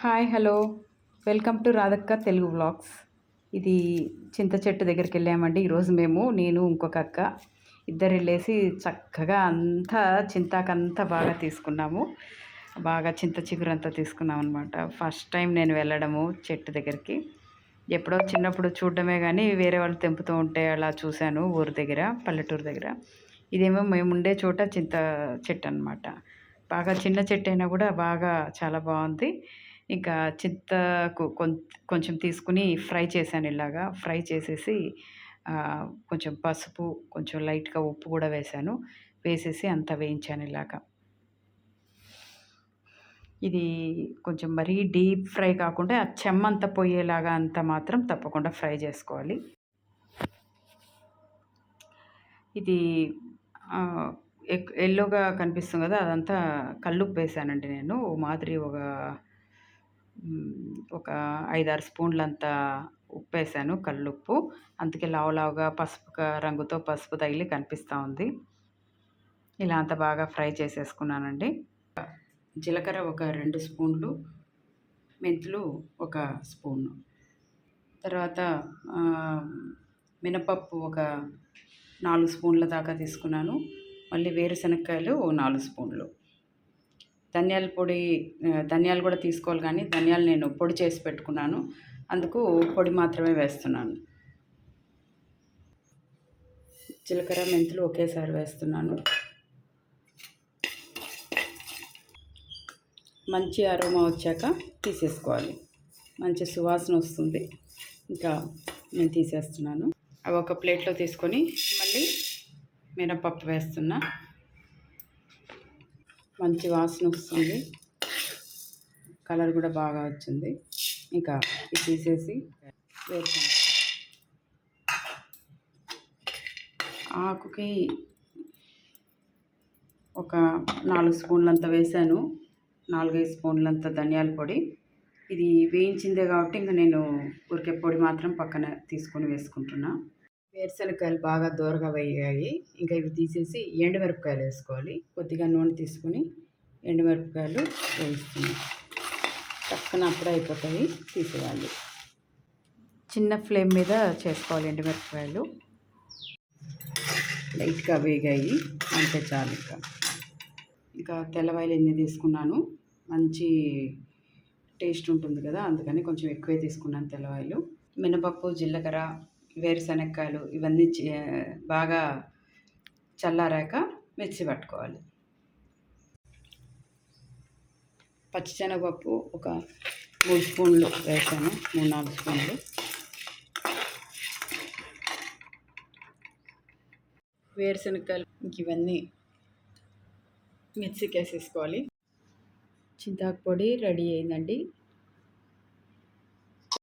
Hi hello welcome to రాధక్క Telugu vlogs. ఇది చింత చెట్టు దగ్గరికి వెళ్ళామండి ఈరోజు నేను ఇంకొక అక్క ఇద్దరు వెళ్ళేసి చక్కగా అంతా చింతాకంతా బాగా తీసుకున్నాము. బాగా చింత చిగురంతా తీసుకున్నాం అనమాట. ఫస్ట్ టైం నేను వెళ్ళడము చెట్టు దగ్గరికి. ఎప్పుడో చిన్నప్పుడు చూడడమే కానీ వేరే వాళ్ళు తెంపుతూ ఉంటే అలా చూశాను ఊరు దగ్గర, పల్లెటూరు దగ్గర. ఇదేమో మేము ఉండే చోట చింత చెట్టు అనమాట. బాగా చిన్న చెట్టు అయినా కూడా బాగా చాలా బాగుంది. ఇంకా చింతకు కొంచెం తీసుకుని ఫ్రై చేశాను. ఇలాగా ఫ్రై చేసేసి కొంచెం పసుపు, కొంచెం లైట్‌గా ఉప్పు కూడా వేశాను. వేసేసి అంతా వేయించాను ఇలాగా. ఇది కొంచెం మరీ డీప్ ఫ్రై కాకుండా ఆ చెమ్మంతా పోయేలాగా అంత మాత్రం తప్పకుండా ఫ్రై చేసుకోవాలి. ఇది యెల్లోగా కనిపిస్తుంది కదా! అదంతా కల్లుప్పు వేశానండి నేను. మాదిరి ఒక 5, 6 స్పూన్లంత ఉప్పేసాను, కల్లుప్పు. అందుకే లావు లావుగా రంగుతో పసుపు తగిలి కనిపిస్తూ ఉంది. ఇలా అంతా బాగా ఫ్రై చేసేసుకున్నానండి. జీలకర్ర ఒక 2 స్పూన్లు, మెంతులు ఒక స్పూను, తర్వాత మినపప్పు ఒక 4 స్పూన్ల దాకా తీసుకున్నాను. మళ్ళీ వేరుశనక్కాయలు 4 స్పూన్లు, ధనియాల పొడి, ధనియాలు కూడా తీసుకోవాలి కానీ ధనియాలు నేను పొడి చేసి పెట్టుకున్నాను, అందుకు పొడి మాత్రమే వేస్తున్నాను. జీలకర్ర మెంతులు ఒకేసారి వేస్తున్నాను. మంచి అరోమా వచ్చాక తీసేసుకోవాలి. మంచి సువాసన వస్తుంది. ఇంకా నేను తీసేస్తున్నాను. అవి ఒక ప్లేట్లో తీసుకొని మళ్ళీ మినపప్పు వేస్తున్నా. మంచి వాసన వస్తుంది, కలర్ కూడా బాగా వచ్చింది. ఇంకా ఇది తీసేసి వేసాను. ఆకుకి ఒక 4 స్పూన్లంత వేసాను, 4, 5 స్పూన్లంత ధనియాల పొడి. ఇది వేయించిందే కాబట్టి ఇంకా నేను ఊరికే పొడి మాత్రం పక్కన తీసుకొని వేసుకుంటున్నా. వేరుశనగకాయలు బాగా దోరగా వేగాయి. ఇంకా ఇవి తీసేసి ఎండుమిరపకాయలు వేసుకోవాలి. కొద్దిగా నూనె తీసుకొని ఎండుమిరపకాయలు వేయిస్తున్నాను. పక్కన అప్పుడే అయిపోతాయి, తీసేయాలి. చిన్న ఫ్లేమ్ మీద చేసుకోవాలి. ఎండుమిరపకాయలు లైట్గా వేగాయి అంతే చాలు. ఇంకా తెల్లవాయలు ఎన్ని తీసుకున్నాను, మంచి టేస్ట్ ఉంటుంది కదా, అందుకని కొంచెం ఎక్కువే తీసుకున్నాను తెల్లవాయలు. మినపప్పు, జీలకర్ర, వేరుశనగకాయలు ఇవన్నీ బాగా చల్లారాక మిక్సీ పట్టుకోవాలి. పచ్చిశనగపప్పు ఒక 3 స్పూన్లు వేసాను, 3, 4 స్పూన్లు. వేరుశనగకాయలు ఇవన్నీ మిక్సీకి వేసేసుకోవాలి. చింతాకు పొడి రెడీ అయిందండి.